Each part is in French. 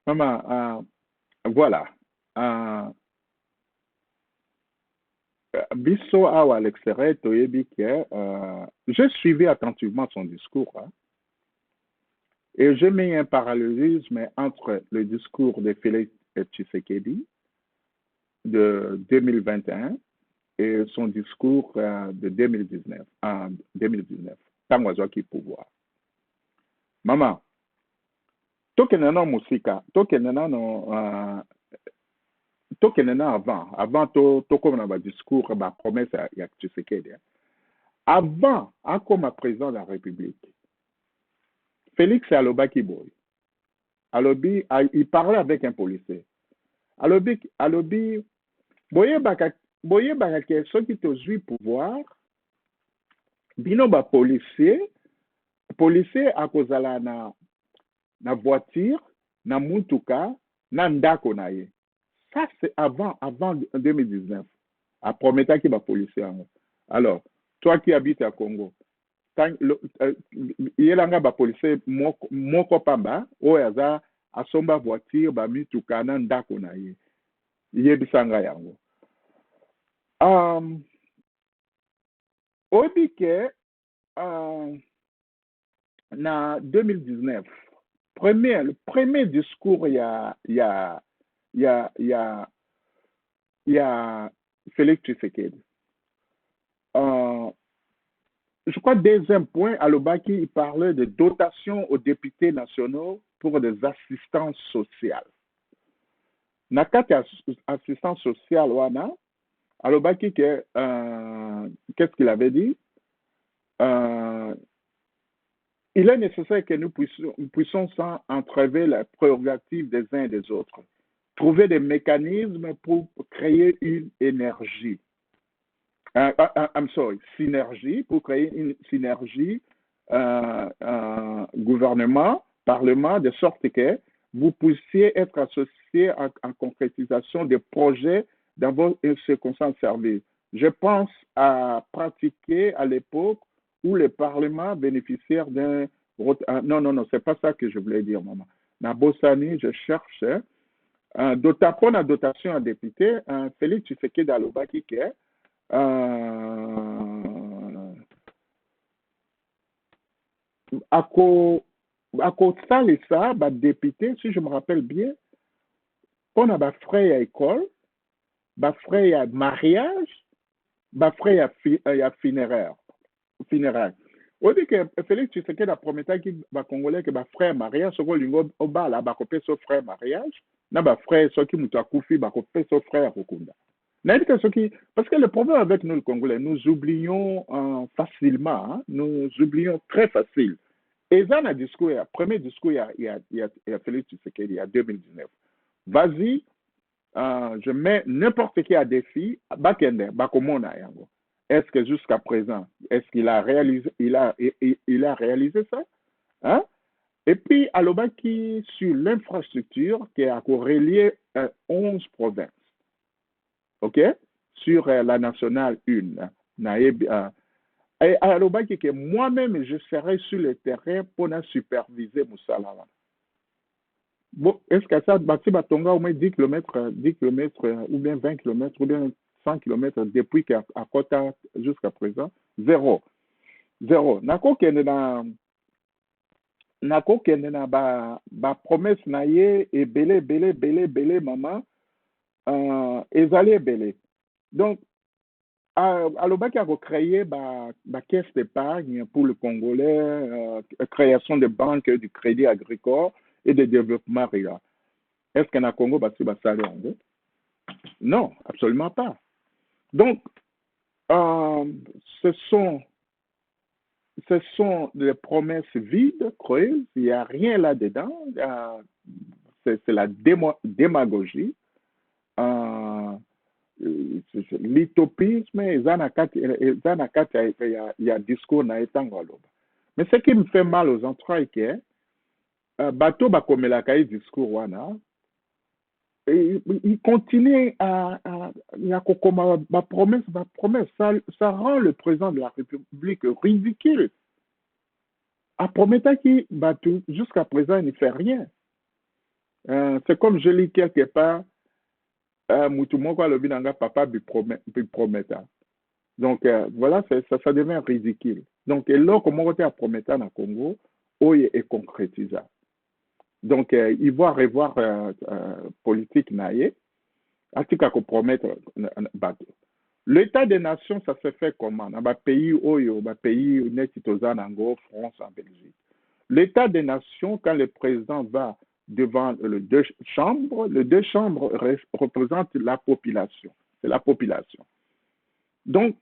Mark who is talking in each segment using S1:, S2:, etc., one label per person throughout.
S1: Maman, voilà. Euh, Bisso Awa l'extérieur, Toyebi, j'ai suivi attentivement son discours, hein, et j'ai mis un parallélisme entre le discours de Félix Tshisekedi de 2021 et son discours de 2019, en 2019, tant qui pouvoir. Maman, tokende na musika, tokende na avant comme na ba discours, ba promesse ya Tshisekedi. Avant, comme président de la République, Félix Alobaki Boy, il parlait avec un policier. Alobi, boye baka ke soki tozwi pouvoir, bino ba policier akozala na voiture, na mutuka, na ndako na ye. Ça, c'est avant 2019. A prometaki ba policier. Alors, toi qui habites à Congo, yelanga ba policier moko pamba, oyo aza asomba voiture, ba mituka na ndako na ye. Yebisanga yango. Obi ke na 2019, le premier discours il y a Félix Tshisekedi. Je crois deuxième point, Alobaki, il parlait de dotation aux députés nationaux pour des assistances sociales. Nakati assistance sociale, wana, Alobaki, qu'est-ce qu'il avait dit? Il est nécessaire que nous puissions entrever la prérogative des uns et des autres. Trouver des mécanismes pour créer une énergie. Synergie, pour créer une synergie gouvernement, parlement, de sorte que vous puissiez être associés en concrétisation des projets dans vos circonstances services. Je pense à pratiquer à l'époque où les parlements bénéficiaires d'un... Non, c'est pas ça que je voulais dire, maman. Dans Bossani, je cherche pour la dotation à député, Félix Tshisekedi Alobaki qui est ça, député, si je me rappelle bien, on a frais à école, frais à mariage, frais à funéraire. On dit que Félix Tshisekedi a promis que les Congolais que frère mariage, ce qu'on au bas là, copier son frère mariage, na frère ce qui m'a koufi, copier son frère Rukunda. Parce que le problème avec nous, les Congolais, nous oublions facilement, hein, nous oublions très facile. Et ça, le discours, le premier discours, il y a Félix Tshisekedi, il y a 2019. Vas-y, je mets n'importe qui à défi, Bakende, Bakomona, Yango. Est-ce que jusqu'à présent, est-ce qu'il a réalisé, il a réalisé ça? Hein? Et puis, Alobaki, sur l'infrastructure qui a relié 11 provinces. OK? Sur la nationale 1. Et Alobaki, que moi-même, je serai sur le terrain pour superviser Moussalama. Bon, est-ce que ça, Bati Batonga, au moins 10 km, ou bien 20 km, ou bien 100 km depuis qu'à Kota jusqu'à présent? Zéro. Nako kende na ba promesse na ye et belé maman ezali belé. Donc Alobaki a créé ba caisse d'épargne pour le Congolais, création de banques du crédit agricole et de développement rural. Est-ce qu'en Congo basi basali yango? Non, absolument pas. Donc ce sont des promesses vides, creuses, il n'y a rien là-dedans. C'est la démagogie, l'utopisme, il y a discours na etangolo. Mais ce qui me fait mal aux entrailles, c'est que bateau bakomelaka discours wana, il continue à promesse, ça rend le président de la République ridicule. À promettre qu'il jusqu'à présent, il ne fait rien. C'est comme je lis quelque part, mutu moko alobi nanga papa biprometa. Donc, voilà, ça devient ridicule. Donc, eloko moko te aprometa na Congo, oyo est concrétisa. Donc, il va revoir politique naie, atika ko promettre bateau. L'état des nations, ça se fait comment? Dans les pays oyo, les pays neti toza nango, France, en Belgique. L'état des nations, quand le président va devant les deux chambres représentent la population. C'est la population. Donc,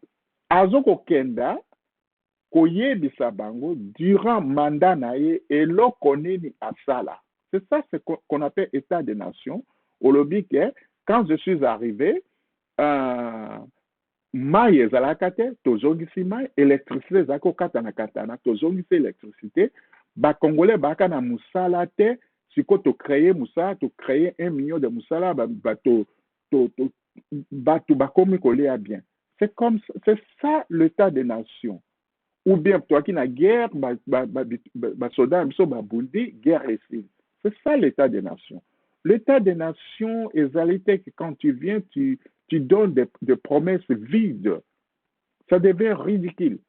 S1: azoko kenda, koyebisa bango, durant mandat naye, eloko nini asala. C'est ça ce qu'on appelle état des nations. Au lobby, quand je suis arrivé, mai ezalaka te tozongisi mai, électricité ezalaki kokatana katana tozongisi électricité, bakongolais baka na musala te, siko tocreye musala, tocreye 1 million de musala, bato bakomi kolia bien. C'est ça l'état des nations. Ou bien toi qui na guerre, soda biso babundi, guerre ici. C'est ça l'état des nations. L'état des nations ezalité que quand tu viens, tu donnes des promesses vides. Ça devient ridicule.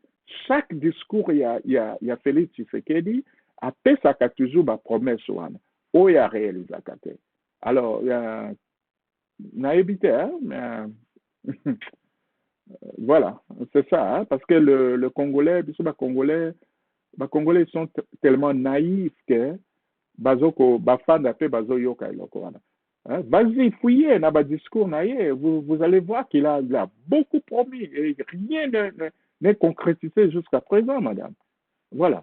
S1: Chaque discours, il y a Félix Tshisekedi, après ça a toujours ma promesse, où il y a réalisé. Alors, il y a naïveté, mais voilà, c'est ça, hein, parce que le Congolais, les Congolais sont tellement naïfs que bazoko bafanda pe bazo yoka eloko wana. Vas-y, fouillez dans le discours, vous allez voir qu'il a beaucoup promis et rien n'est concrétisé jusqu'à présent, madame. Voilà.